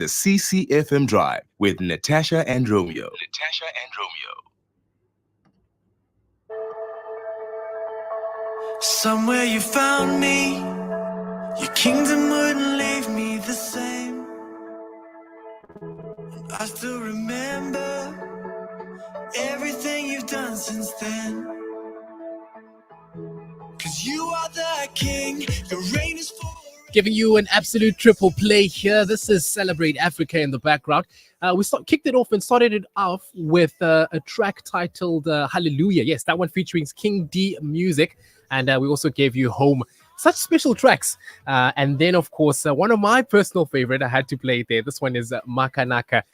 The CCFM Drive with Natasha and Romeo. Natasha and Romeo. Somewhere you found me, your kingdom wouldn't leave me the same. I still remember everything you've done since then. 'Cause you are the king, your reign is for. Giving you an absolute triple play here. This is Celebrate Africa in the background. We kicked it off and started it off with a track titled Hallelujah. Yes, that one featuring King D Music. And we also gave you Home. Such special tracks. And then, of course, one of my personal favorite, I had to play it there. This one is Makanaka,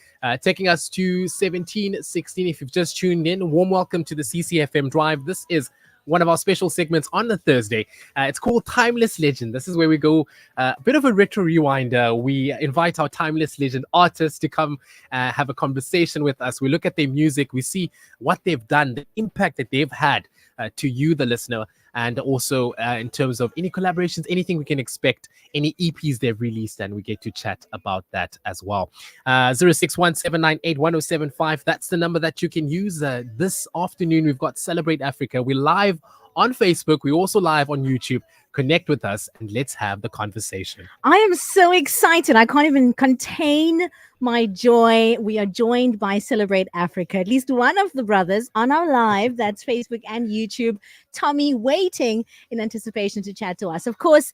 taking us to 1716. If you've just tuned in, warm welcome to the CCFM Drive. This is one of our special segments on the Thursday. It's called Timeless Legend. This is where we go a bit of a retro rewind. We invite our Timeless Legend artists to come have a conversation with us. We look at their music. We see what they've done, the impact that they've had to you, the listener, and also in terms of any collaborations, anything we can expect, any EPs they've released, and we get to chat about that as well. 0617981075. That's the number that you can use. This afternoon, we've got Celebrate Africa. We're live on Facebook. We're also live on YouTube. Connect with us and let's have the conversation. I am so excited. I can't even contain my joy. We are joined by Celebrate Africa, at least one of the brothers on our live. That's Facebook and YouTube. Tommy waiting in anticipation to chat to us. Of course,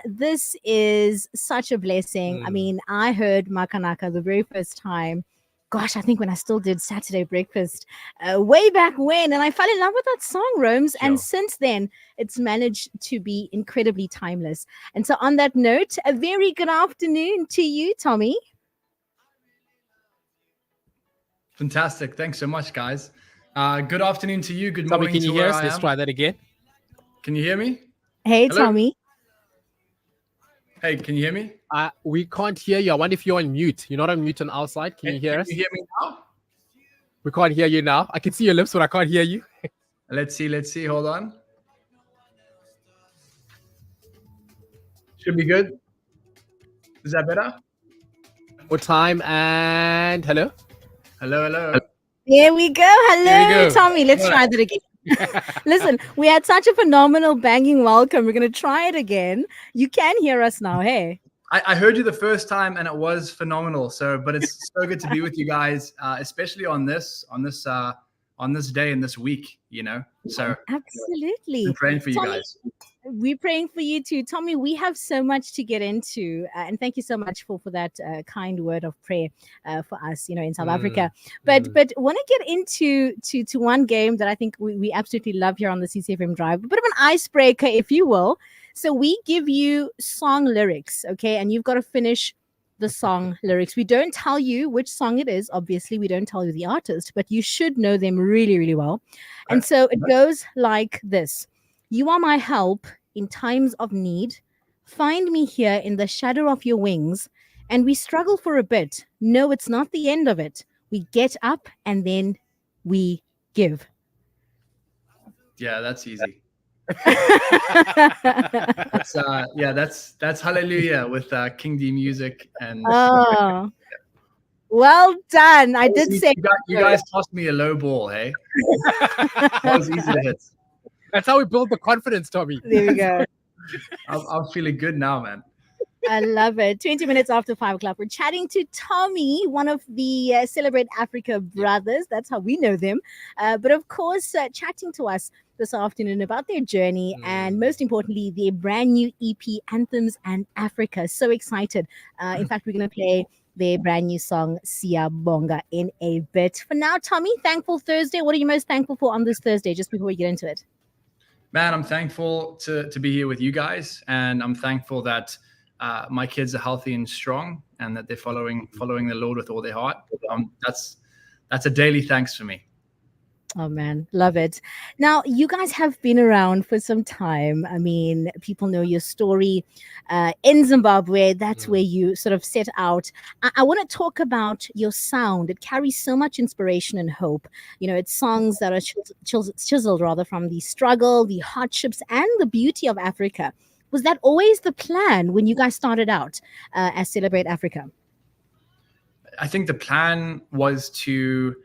this is such a blessing. I mean, I heard Makanaka the very first time. Gosh, I think when I still did Saturday breakfast way back when, and I fell in love with that song, Rome's. And since then, it's managed to be incredibly timeless. And so on that note, a very good afternoon to you, Tommy. Fantastic. Thanks so much, guys. Good afternoon to you. Good Tommy, morning can you to hear where us? I Let's am. try that again. Can you hear me? Hey, Hello? Tommy. Hey, can you hear me? We can't hear you. I wonder if you're on mute. You're not on mute on our side. Can you hear us? Can you hear me now? We can't hear you now. I can see your lips, but I can't hear you. Let's see. Hold on. Should be good. Is that better? What time? And hello? Hello. There we go. Hello, There we go. Tommy. Let's try that again. Listen, we had such a phenomenal banging welcome. We're going to try it again. You can hear us now. Hey. I heard you the first time and it was phenomenal. But it's so good to be with you guys, especially on this day and this week, you know. So Absolutely. I'm praying for you Tommy, guys. We're praying for you too. Tommy, we have so much to get into. And thank you so much for that kind word of prayer for us, you know, in South Africa. But want to get into one game that I think we absolutely love here on the CCFM Drive. A bit of an icebreaker, if you will. So we give you song lyrics, okay? And you've got to finish the song lyrics. We don't tell you which song it is. Obviously, we don't tell you the artist, but you should know them really, really well. And so it goes like this. You are my help in times of need. Find me here in the shadow of your wings. And we struggle for a bit. No, it's not the end of it. We get up and then we give. Yeah, that's easy. That's Hallelujah with King D Music and well done. I did say you guys tossed me a low ball, hey? That was easy to hit. That's how we build the confidence, Tommy. There we go. I'm feeling good now, man. I love it. 20 minutes after 5 o'clock. We're chatting to Tommy, one of the Celebrate Africa brothers. That's how we know them. But of course, chatting to us this afternoon about their journey and most importantly, their brand new EP, Anthems of Africa. So excited. In fact, we're going to play their brand new song, Siyabonga, in a bit. For now, Tommy, Thankful Thursday. What are you most thankful for on this Thursday, just before we get into it? Man, I'm thankful to be here with you guys. And I'm thankful that my kids are healthy and strong and that they're following the Lord with all their heart. That's a daily thanks for me. Oh, man. Love it. Now, you guys have been around for some time. I mean, people know your story in Zimbabwe. That's where you sort of set out. I want to talk about your sound. It carries so much inspiration and hope. You know, it's songs that are chiseled rather from the struggle, the hardships, and the beauty of Africa. Was that always the plan when you guys started out as Celebrate Africa? I think the plan was to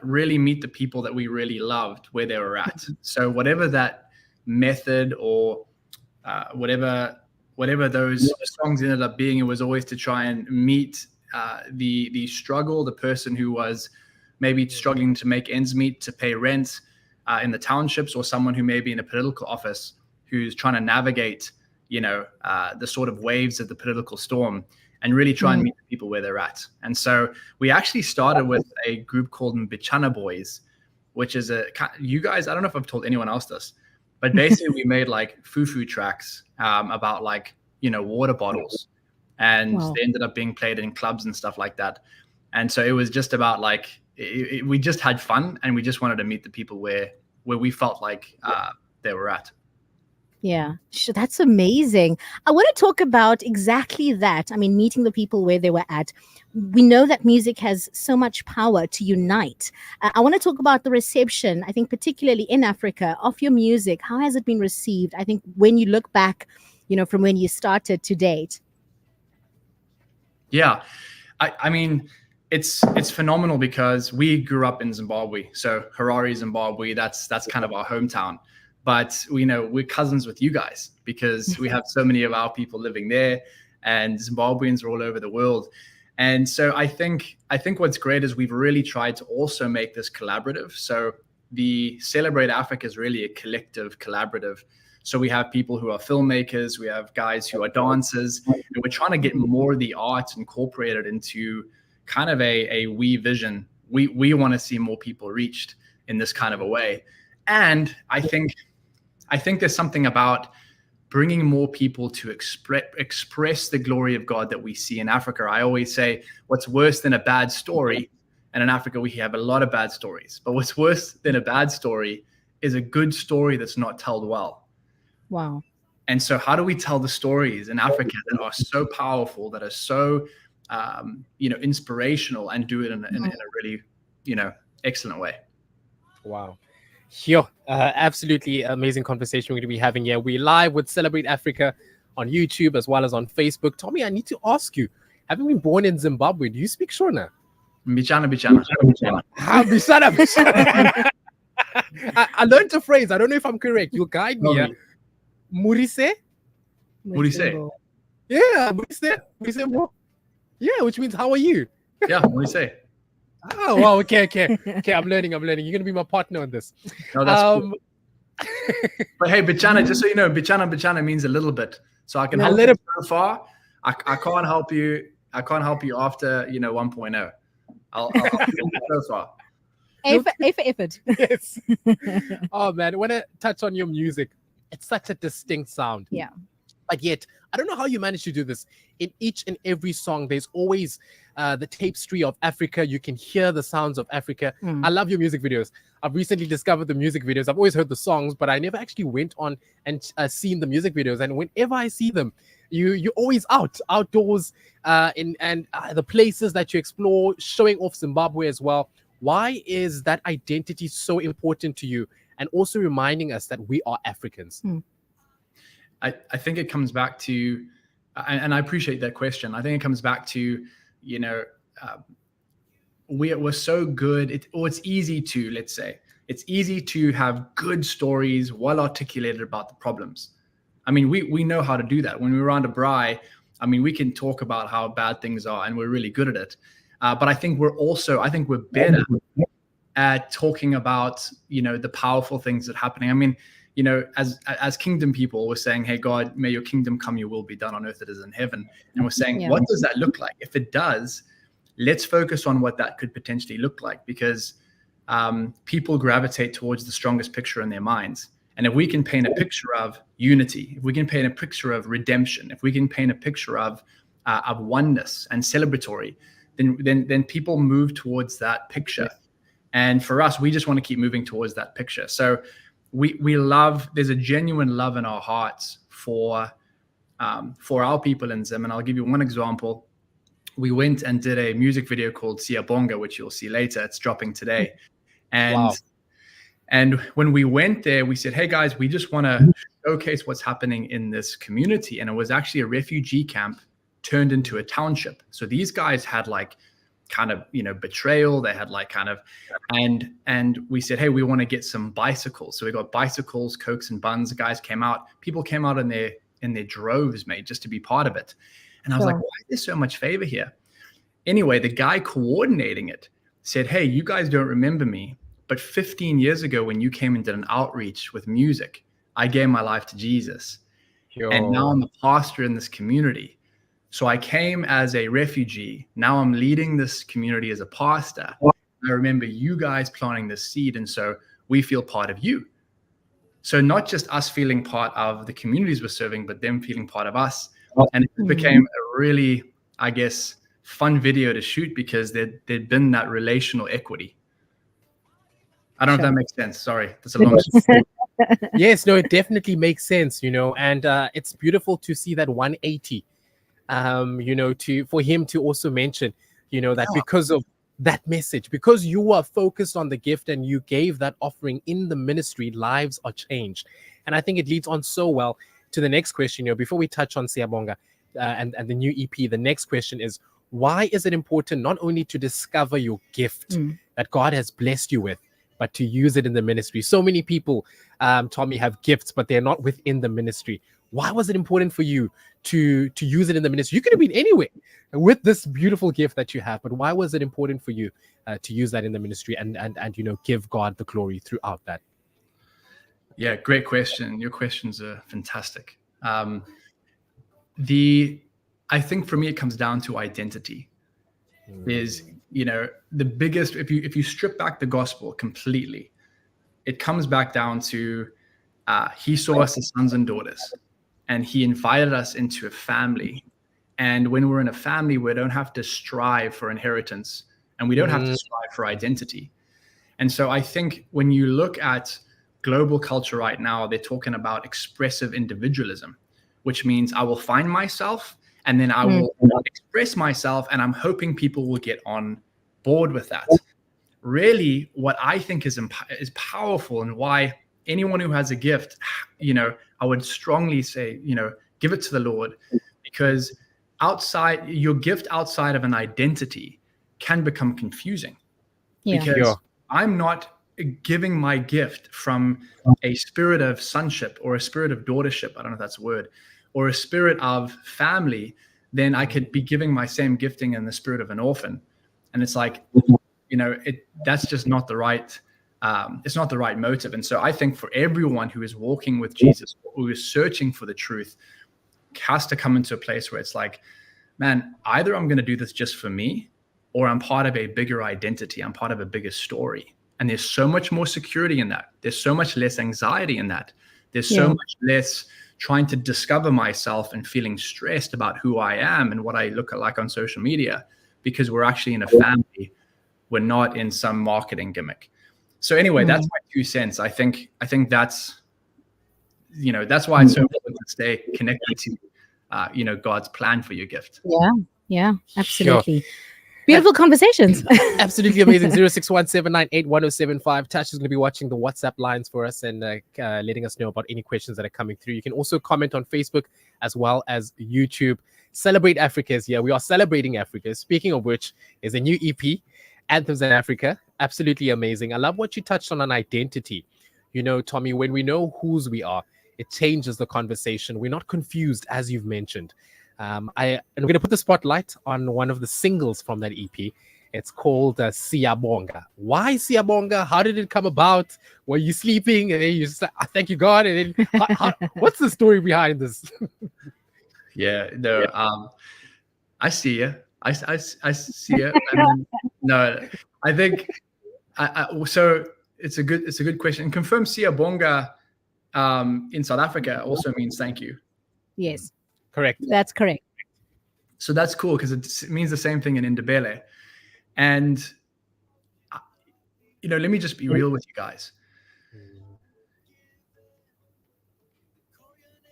really meet the people that we really loved where they were at. So whatever that method or whatever those songs ended up being, it was always to try and meet the struggle, the person who was maybe struggling to make ends meet, to pay rent in the townships, or someone who may be in a political office who's trying to navigate, the sort of waves of the political storm, and really try and meet the people where they're at. And so we actually started with a group called Mbichana Boys, which is you guys, I don't know if I've told anyone else this, but basically we made like foo tracks about like, water bottles, and they ended up being played in clubs and stuff like that. And so it was just about like, we just had fun, and we just wanted to meet the people where we felt like they were at. Yeah, that's amazing. I want to talk about exactly that. I mean, meeting the people where they were at. We know that music has so much power to unite. I want to talk about the reception, I think particularly in Africa, of your music. How has it been received? I think when you look back, from when you started to date. Yeah, I mean, it's phenomenal because we grew up in Zimbabwe. So Harare, Zimbabwe, that's kind of our hometown. But we're cousins with you guys because we have so many of our people living there, and Zimbabweans are all over the world. And so I think what's great is we've really tried to also make this collaborative. So the Celebrate Africa is really a collective collaborative. So we have people who are filmmakers, we have guys who are dancers, and we're trying to get more of the arts incorporated into kind of a we vision. We want to see more people reached in this kind of a way. And I think there's something about bringing more people to express the glory of God that we see in Africa. I always say what's worse than a bad story, and in Africa we have a lot of bad stories, but what's worse than a bad story is a good story that's not told well. Wow. And so how do we tell the stories in Africa that are so powerful, that are so inspirational, and do it in a really excellent way? Wow. Sure. Absolutely amazing conversation we're going to be having here. We're live with Celebrate Africa on YouTube as well as on Facebook. Tommy, I need to ask you, having been born in Zimbabwe, do you speak Shona? Mbichana. I learned a phrase. I don't know if I'm correct. You'll guide me. Yeah. Murise? Yeah, Murise mo. Yeah, which means how are you? Yeah, Murise. Oh, wow. Okay. I'm learning. You're going to be my partner on this. No, that's cool. But hey, Bichana, just so you know, Bichana means a little bit. So I can help you so far. I can't help you. I can't help you after 1.0. I'll help you so far. Effort. Yes. Oh man, I want to touch on your music. It's such a distinct sound. Yeah. But yet, I don't know how you manage to do this. In each and every song, there's always the tapestry of Africa. You can hear the sounds of Africa. I love your music videos. I've recently discovered the music videos. I've always heard the songs, but I never actually went on and seen the music videos. And whenever I see them, you're always outdoors, and the places that you explore, showing off Zimbabwe as well. Why is that identity so important to you? And also reminding us that we are Africans. I think it comes back to, and I appreciate that question. I think it comes back to, we're so good. It's easy to, let's say, it's easy to have good stories, well articulated about the problems. I mean, we know how to do that. When we're around a braai, I mean, we can talk about how bad things are, and we're really good at it. But I think we're better at talking about, the powerful things that are happening. I mean, as kingdom people, we're saying, hey, God, may your kingdom come, your will be done on earth as it is in heaven. And we're saying, what does that look like? If it does, let's focus on what that could potentially look like, because people gravitate towards the strongest picture in their minds. And if we can paint a picture of unity, if we can paint a picture of redemption, if we can paint a picture of oneness and celebratory, then people move towards that picture. And for us, we just want to keep moving towards that picture. So we love, there's a genuine love in our hearts for our people in Zim. And I'll give you one example. We went and did a music video called Siyabonga, which you'll see later. It's dropping today. And when we went there, we said, hey guys, we just want to showcase what's happening in this community. And it was actually a refugee camp turned into a township. So these guys had like kind of, betrayal. They had like kind of, and we said, hey, we want to get some bicycles. So we got bicycles, Cokes and buns. The guys came out. People came out in their droves, mate, just to be part of it. And I was like, why is there so much favor here? Anyway, the guy coordinating it said, hey, you guys don't remember me, but 15 years ago when you came and did an outreach with music, I gave my life to Jesus. And now I'm a pastor in this community. So I came as a refugee. Now I'm leading this community as a pastor. I remember you guys planting this seed. And so we feel part of you. So not just us feeling part of the communities we're serving, but them feeling part of us. And it became a really, I guess, fun video to shoot because there'd been that relational equity. I don't know if that makes sense. Sorry, that's a long story. Yes, no, it definitely makes sense, and it's beautiful to see that 180, for him to also mention, that because of that message, because you are focused on the gift and you gave that offering in the ministry, lives are changed. And I think it leads on so well to the next question, before we touch on Siyabonga and the new EP, the next question is, why is it important not only to discover your gift that God has blessed you with, but to use it in the ministry? So many people, Tommy, have gifts, but they're not within the ministry. Why was it important for you to use it in the ministry? You could have been anywhere with this beautiful gift that you have, but why was it important for you to use that in the ministry and give God the glory throughout that? Yeah, great question. Your questions are fantastic. I think for me, it comes down to identity. Is the biggest, if you strip back the gospel completely, it comes back down to he saw us as sons and daughters, and he invited us into a family. And when we're in a family, we don't have to strive for inheritance, and we don't have to strive for identity. And so I think when you look at global culture right now, they're talking about expressive individualism, which means I will find myself and then I will express myself, and I'm hoping people will get on board with that. Really, what I think is powerful, and why anyone who has a gift, I would strongly say, give it to the Lord, because your gift outside of an identity can become confusing. Because I'm not giving my gift from a spirit of sonship or a spirit of daughtership. I don't know if that's a word. Or a spirit of family, then I could be giving my same gifting in the spirit of an orphan. And it's like, that's just not the right, it's not the right motive. And so I think for everyone who is walking with Jesus, who is searching for the truth, has to come into a place where it's like, man, either I'm going to do this just for me, or I'm part of a bigger identity. I'm part of a bigger story. And there's so much more security in that. There's so much less anxiety in that. There's so much less trying to discover myself and feeling stressed about who I am and what I look like on social media, because we're actually in a family. We're not in some marketing gimmick. So anyway, that's my 2 cents. I think that's, that's why it's so important to stay connected to, God's plan for your gift. Yeah, absolutely. Sure. Beautiful conversations. Absolutely amazing. 0617981075. Tash is going to be watching the WhatsApp lines for us and letting us know about any questions that are coming through. You can also comment on Facebook as well as YouTube. Celebrate Africa is here. We are celebrating Africa. Speaking of which, is a new EP, Anthems of Africa. Absolutely amazing. I love what you touched on identity. Tommy, when we know whose we are, it changes the conversation. We're not confused, as you've mentioned. I'm going to put the spotlight on one of the singles from that EP. It's called Siyabonga. Why Siyabonga? How did it come about? Were you sleeping? And then you just like, thank you, God. And then what's the story behind this? I see you. I see you. And then, I think so. It's a good question. And confirm Siyabonga in South Africa also means thank you. Yes. Correct. That's correct. So that's cool, because it means the same thing in Ndebele. And, let me just be real with you guys.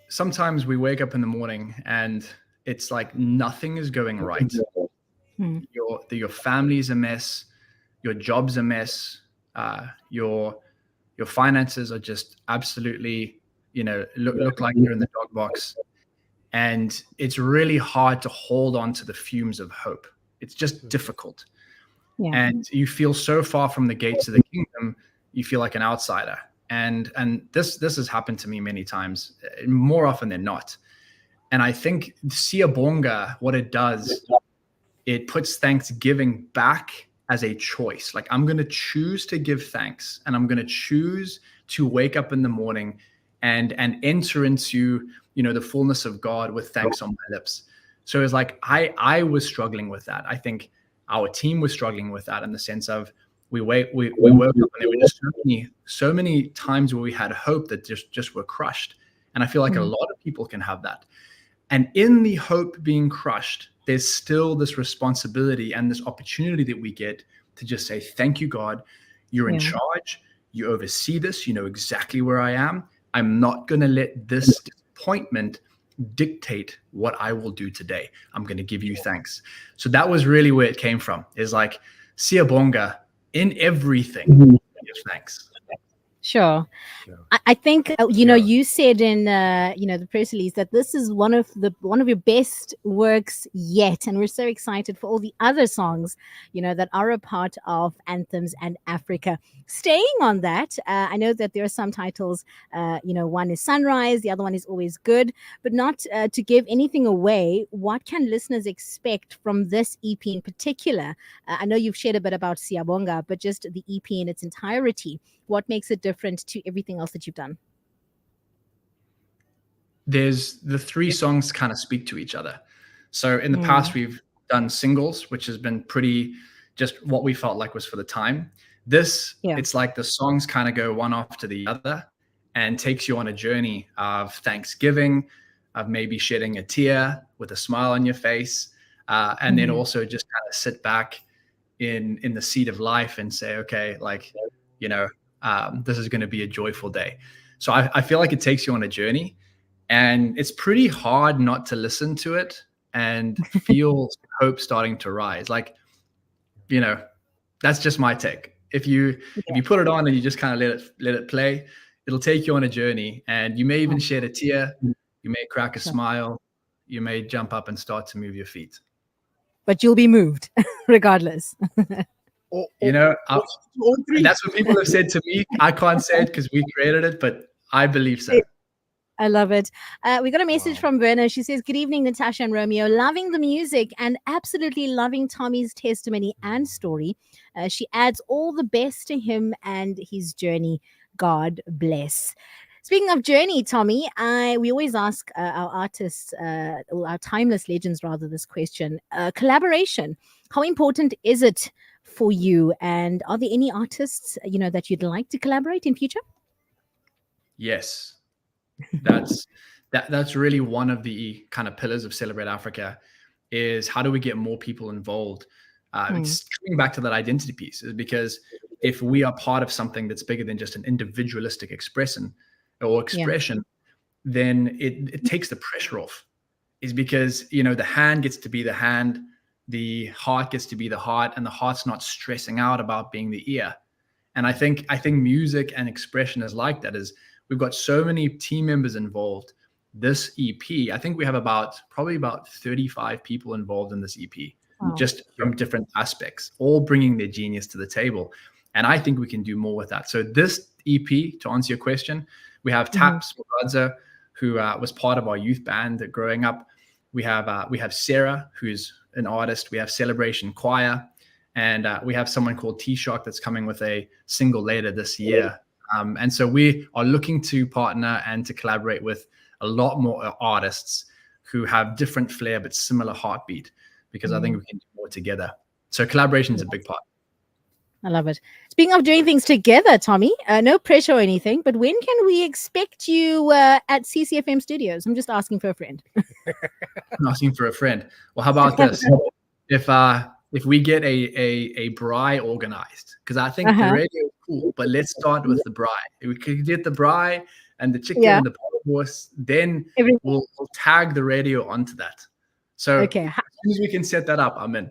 Sometimes we wake up in the morning and it's like nothing is going right. Your family's a mess. Your job's a mess. Your finances are just absolutely, look like you're in the dog box. And it's really hard to hold on to the fumes of hope. It's just difficult. Yeah. And you feel so far from the gates of the kingdom, you feel like an outsider. And this has happened to me many times, more often than not. And I think Siyabonga, what it does, it puts thanksgiving back as a choice. Like, I'm going to choose to give thanks, and I'm going to choose to wake up in the morning and enter into, the fullness of God with thanks on my lips. So it's like, I was struggling with that. I think our team was struggling with that, in the sense of we woke up and there were just so many times where we had hope that just were crushed. And I feel like a lot of people can have that. And in the hope being crushed, there's still this responsibility and this opportunity that we get to just say, thank you, God. You're in charge. You oversee this. You know exactly where I am. I'm not going to let this disappointment dictate what I will do today. I'm going to give you thanks. So that was really where it came from, is like, Siyabonga, in everything, give thanks. Sure. I think you said in the press release that this is one of your best works yet, and we're so excited for all the other songs that are a part of Anthems and Africa. Staying on that, I know that there are some titles. One is Sunrise, the other one is Always Good, but not to give anything away. What can listeners expect from this EP in particular? I know you've shared a bit about Siyabonga, but just the EP in its entirety. What makes it different to everything else that you've done? There's the three songs kind of speak to each other. So in the past, we've done singles, which has been pretty just what we felt like was for the time. This, it's like the songs kind of go one after the other and takes you on a journey of thanksgiving, of maybe shedding a tear with a smile on your face, and then also just kind of sit back in the seat of life and say, okay, like, this is going to be a joyful day. So I feel like it takes you on a journey, and it's pretty hard not to listen to it and feel hope starting to rise. Like, that's just my take. If you put it on and you just kind of let it play, it'll take you on a journey, and you may even shed a tear. You may crack a smile. You may jump up and start to move your feet. But you'll be moved regardless. That's what people have said to me. I can't say it because we created it, but I believe so. I love it. We got a message from Verna. She says, good evening, Natasha and Romeo. Loving the music and absolutely loving Tommy's testimony and story. She adds all the best to him and his journey. God bless. Speaking of journey, Tommy, we always ask our artists, or our timeless legends rather, this question. Collaboration. How important is it for you? And are there any artists, that you'd like to collaborate in future? Yes. That's really one of the kind of pillars of Celebrate Africa, is how do we get more people involved? It's coming back to that identity piece, is because if we are part of something that's bigger than just an individualistic expression, then it takes the pressure off. Is because, the hand gets to be the hand, the heart gets to be the heart, and the heart's not stressing out about being the ear. And I think music and expression is like that. Is we've got so many team members involved. This EP, I think we have probably about 35 people involved in this EP, just from different aspects, all bringing their genius to the table. And I think we can do more with that. So this EP, to answer your question, we have Taps Moradza, who was part of our youth band growing up. We have Sarah, who's an artist. We have Celebration Choir, and we have someone called T-Shock that's coming with a single later this year. And so we are looking to partner and to collaborate with a lot more artists who have different flair but similar heartbeat, because I think we can do more together. So collaboration is a big part. I love it. Speaking of doing things together, Tommy, no pressure or anything, but when can we expect you at CCFM Studios? I'm just asking for a friend. I'm asking for a friend. Well, how about this? If we get a braai organized, because I think the radio is cool, but let's start with the braai. If we could get the braai and the chicken and the horse, then we'll tag the radio onto that. So as soon as we can set that up, I'm in.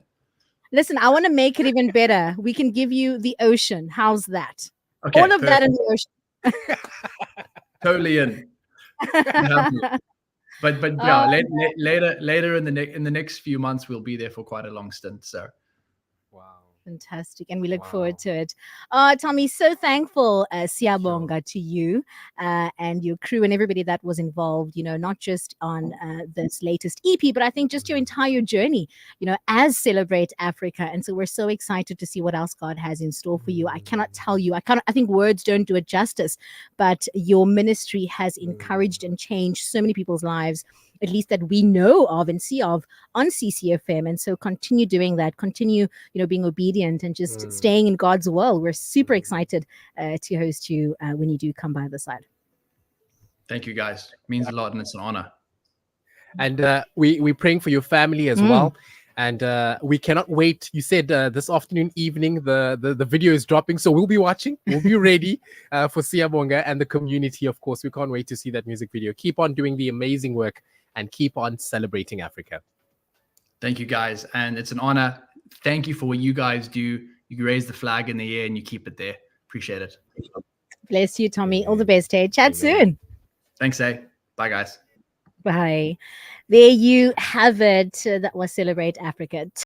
Listen, I want to make it even better. We can give you the ocean. How's that? Okay, all of that in the ocean. Totally in. But yeah, later in the next few months, we'll be there for quite a long stint. So. Wow. Fantastic. And we look forward to it. Tommy, so thankful, Siyabonga, to you and your crew and everybody that was involved, not just on this latest EP, but I think just your entire journey, as Celebrate Africa. And so we're so excited to see what else God has in store for you. I cannot tell you, I think words don't do it justice, but your ministry has encouraged and changed so many people's lives, at least that we know of and see of on CCFM. And so continue doing that, continue, being obedient and just staying in God's will. We're super excited to host you when you do come by the side. Thank you, guys. It means a lot and it's an honor. And we're praying for your family as well. And we cannot wait. You said this afternoon, evening, the video is dropping. So we'll be watching. We'll be ready for Siyabonga and the community, of course. We can't wait to see that music video. Keep on doing the amazing work and keep on celebrating Africa. Thank you, guys. And it's an honor. Thank you for what you guys do. You raise the flag in the air and you keep it there. Appreciate it. Bless you, Tommy. All the best. Hey, chat soon. Thanks, Bye, guys. Bye. There you have it. That was Celebrate Africa.